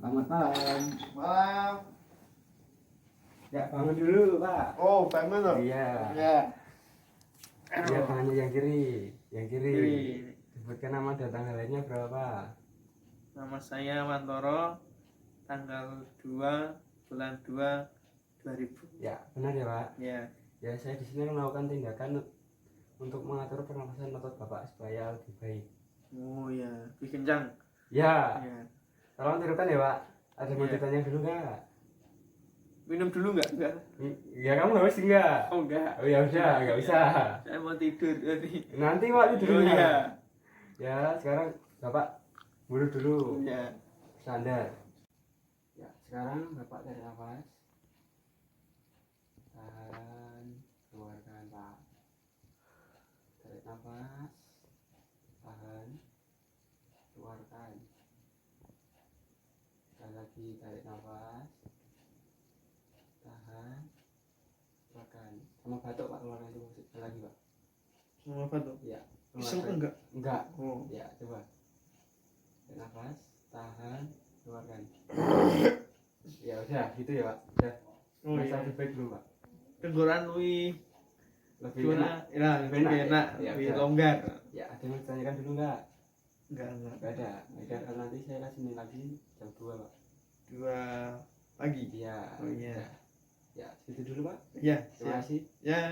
Selamat malam. Malam. Ya, bangun dulu, Pak. Oh, bangun loh. Iya. Ya. Iya, tangannya yang kiri. Yang kiri. Kiri. Sebutkan nama dan tanggalnya berapa? Nama saya Wantoro. Tanggal 2 bulan 2 2000. Ya, benar ya, Pak. Ya. Ya, saya di sini melakukan tindakan untuk mengatur pernapasan otot Bapak supaya lebih baik. Oh ya, lebih kencang. Ya. Ya. Tolong tirukan ya, Pak. Ada mau Ya. ditanya dulu nggak? Minum dulu nggak? Enggak. Ya, kamu haus nggak? Oh enggak. Oh ya udah, nggak bisa. Saya mau tidur tadi. Nanti Pak tidur. Oh iya. Ya, sekarang Bapak buru dulu. Ya. Standar. Ya, sekarang Bapak tarik nafas. Tahan, keluarkan, Pak. Tarik nafas. Tahan, keluarkan. Sekali lagi tarik nafas. Tahan, keluarkan. Sama batuk Pak, keluarkan itu sekali lagi, Pak. Mau apa tuh? Ya. Iseng enggak? Enggak. Oh. Ya, coba. Tarik nafas, tahan, keluarkan. Ya udah, gitu ya, Pak. Udah. Oh Masa iya. lebih baik belum, Pak? Tenggorokan Lebih gimana? enak. Ya, lebih enak, Ya, lebih udah. longgar. Ya, ada yang mau ditanyakan dulu enggak? Enggak. Enggak ada. Udah, kalau nanti saya kasih lagi jam 2, Pak. 2 pagi. Iya. Oh iya. Udah. Ya, segitu dulu, Pak. Ya, Terima siap. kasih. Ya.